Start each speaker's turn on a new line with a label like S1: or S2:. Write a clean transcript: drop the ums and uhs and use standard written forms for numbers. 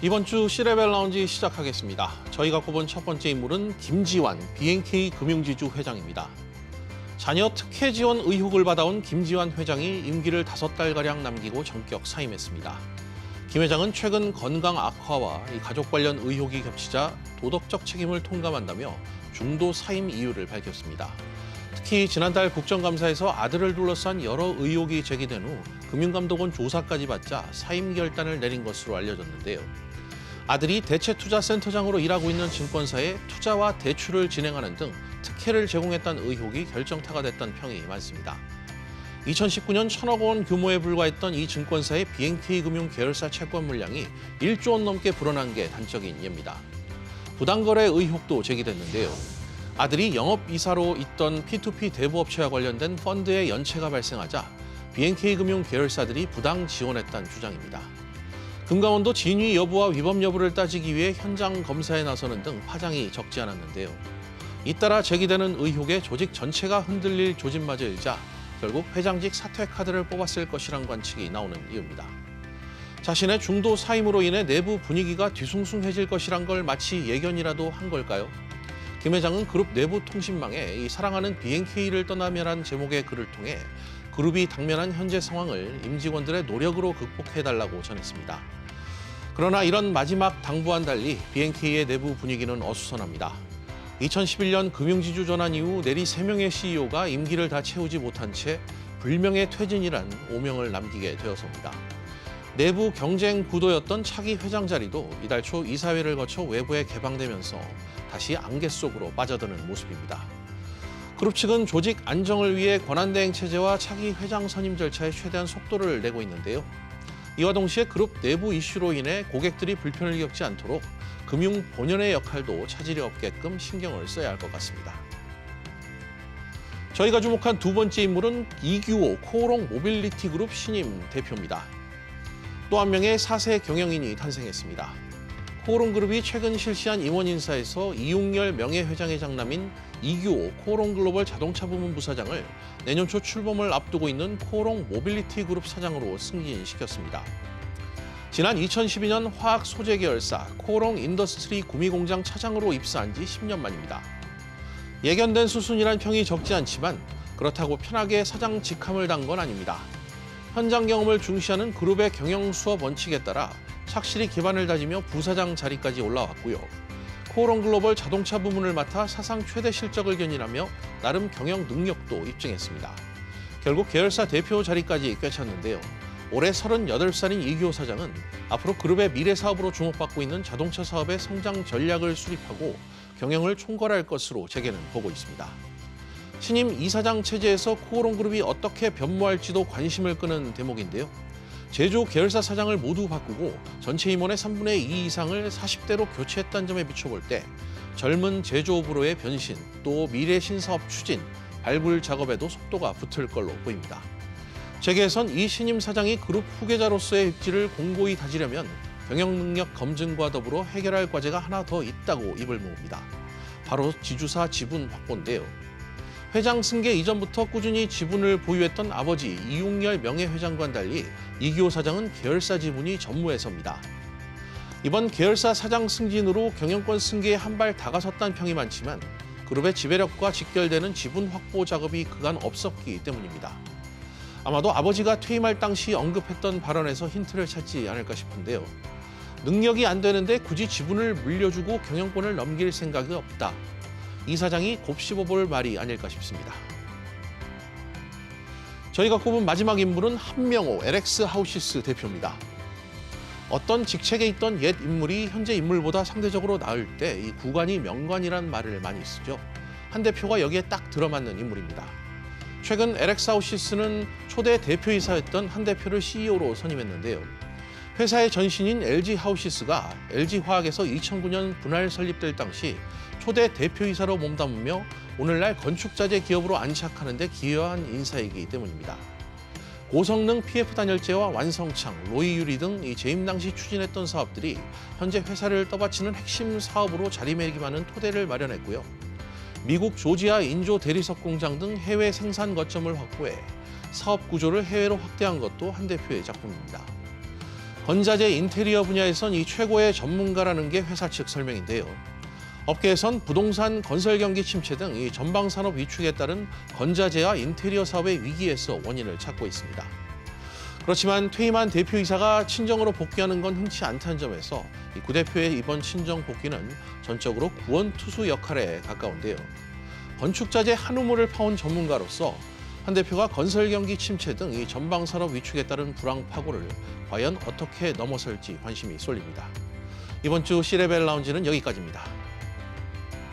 S1: 이번 주 C레벨 라운지 시작하겠습니다. 저희가 꼽은 첫 번째 인물은 김지환 BNK 금융지주 회장입니다. 자녀 특혜 지원 의혹을 받아온 김지환 회장이 임기를 5달가량 남기고 전격 사임했습니다. 김 회장은 최근 건강 악화와 가족 관련 의혹이 겹치자 도덕적 책임을 통감한다며 중도 사임 이유를 밝혔습니다. 특히 지난달 국정감사에서 아들을 둘러싼 여러 의혹이 제기된 후 금융감독원 조사까지 받자 사임 결단을 내린 것으로 알려졌는데요. 아들이 대체투자센터장으로 일하고 있는 증권사에 투자와 대출을 진행하는 등 특혜를 제공했다는 의혹이 결정타가 됐다는 평이 많습니다. 2019년 1,000억 원 규모에 불과했던 이 증권사의 BNK금융 계열사 채권 물량이 1조 원 넘게 불어난 게 단적인 예입니다. 부당거래 의혹도 제기됐는데요. 아들이 영업이사로 있던 P2P 대부업체와 관련된 펀드의 연체가 발생하자 BNK금융 계열사들이 부당 지원했다는 주장입니다. 금감원도 진위 여부와 위법 여부를 따지기 위해 현장 검사에 나서는 등 파장이 적지 않았는데요. 잇따라 제기되는 의혹에 조직 전체가 흔들릴 조짐마저 일자 결국 회장직 사퇴 카드를 뽑았을 것이란 관측이 나오는 이유입니다. 자신의 중도 사임으로 인해 내부 분위기가 뒤숭숭해질 것이란 걸 마치 예견이라도 한 걸까요? 김 회장은 그룹 내부 통신망에 이 사랑하는 BNK를 떠나며란 제목의 글을 통해 그룹이 당면한 현재 상황을 임직원들의 노력으로 극복해달라고 전했습니다. 그러나 이런 마지막 당부와는 달리 BNK의 내부 분위기는 어수선합니다. 2011년 금융지주 전환 이후 내리 3명의 CEO가 임기를 다 채우지 못한 채 불명예 퇴진이란 오명을 남기게 되어서입니다. 내부 경쟁 구도였던 차기 회장 자리도 이달 초 이사회를 거쳐 외부에 개방되면서 다시 안개 속으로 빠져드는 모습입니다. 그룹 측은 조직 안정을 위해 권한대행 체제와 차기 회장 선임 절차에 최대한 속도를 내고 있는데요. 이와 동시에 그룹 내부 이슈로 인해 고객들이 불편을 겪지 않도록 금융 본연의 역할도 차질이 없게끔 신경을 써야 할 것 같습니다. 저희가 주목한 두 번째 인물은 이규호 코오롱 모빌리티 그룹 신임 대표입니다. 또 한 명의 4세 경영인이 탄생했습니다. 코오롱 그룹이 최근 실시한 임원 인사에서 이용렬 명예회장의 장남인 이규호 코오롱 글로벌 자동차 부문 부사장을 내년 초 출범을 앞두고 있는 코오롱 모빌리티 그룹 사장으로 승진시켰습니다. 지난 2012년 화학 소재 계열사 코오롱 인더스트리 구미공장 차장으로 입사한 지 10년 만입니다. 예견된 수순이란 평이 적지 않지만 그렇다고 편하게 사장 직함을 단 건 아닙니다. 현장 경험을 중시하는 그룹의 경영 수업 원칙에 따라 착실히 기반을 다지며 부사장 자리까지 올라왔고요. 코오롱 글로벌 자동차 부문을 맡아 사상 최대 실적을 견인하며 나름 경영 능력도 입증했습니다. 결국 계열사 대표 자리까지 꿰찼는데요. 올해 38살인 이규호 사장은 앞으로 그룹의 미래 사업으로 주목받고 있는 자동차 사업의 성장 전략을 수립하고 경영을 총괄할 것으로 재계는 보고 있습니다. 신임 이사장 체제에서 코오롱 그룹이 어떻게 변모할지도 관심을 끄는 대목인데요. 제조 계열사 사장을 모두 바꾸고 전체 임원의 3분의 2 이상을 40대로 교체했다는 점에 비춰볼 때 젊은 제조업으로의 변신, 또 미래 신사업 추진, 발굴 작업에도 속도가 붙을 걸로 보입니다. 재계에선 이 신임 사장이 그룹 후계자로서의 입지를 공고히 다지려면 경영 능력 검증과 더불어 해결할 과제가 하나 더 있다고 입을 모읍니다. 바로 지주사 지분 확보인데요. 회장 승계 이전부터 꾸준히 지분을 보유했던 아버지 이용렬 명예회장과는 달리 이규호 사장은 계열사 지분이 전무해서입니다. 이번 계열사 사장 승진으로 경영권 승계에 한 발 다가섰다는 평이 많지만 그룹의 지배력과 직결되는 지분 확보 작업이 그간 없었기 때문입니다. 아마도 아버지가 퇴임할 당시 언급했던 발언에서 힌트를 찾지 않을까 싶은데요. 능력이 안 되는데 굳이 지분을 물려주고 경영권을 넘길 생각이 없다. 이 사장이 곱씹어볼 말이 아닐까 싶습니다. 저희가 꼽은 마지막 인물은 한명호 LX 하우시스 대표입니다. 어떤 직책에 있던 옛 인물이 현재 인물보다 상대적으로 나을 때 이 구관이 명관이란 말을 많이 쓰죠. 한 대표가 여기에 딱 들어맞는 인물입니다. 최근 LX 하우시스는 초대 대표이사였던 한 대표를 CEO로 선임했는데요. 회사의 전신인 LG 하우시스가 LG화학에서 2009년 분할 설립될 당시 초대 대표이사로 몸담으며 오늘날 건축자재 기업으로 안착하는 데 기여한 인사이기 때문입니다. 고성능 PF 단열재와 완성창, 로이 유리 등 이 재임 당시 추진했던 사업들이 현재 회사를 떠받치는 핵심 사업으로 자리매김하는 토대를 마련했고요. 미국 조지아 인조 대리석 공장 등 해외 생산 거점을 확보해 사업 구조를 해외로 확대한 것도 한 대표의 작품입니다. 건자재 인테리어 분야에선 이 최고의 전문가라는 게 회사 측 설명인데요. 업계에선 부동산 건설 경기 침체 등 이 전방 산업 위축에 따른 건자재와 인테리어 사업의 위기에서 원인을 찾고 있습니다. 그렇지만 퇴임한 대표이사가 친정으로 복귀하는 건 흔치 않다는 점에서 이 구 대표의 이번 친정 복귀는 전적으로 구원투수 역할에 가까운데요. 건축자재 한 우물을 파온 전문가로서 한 대표가 건설 경기 침체 등 이 전방 산업 위축에 따른 불황 파고를 과연 어떻게 넘어설지 관심이 쏠립니다. 이번 주 C레벨 라운지는 여기까지입니다.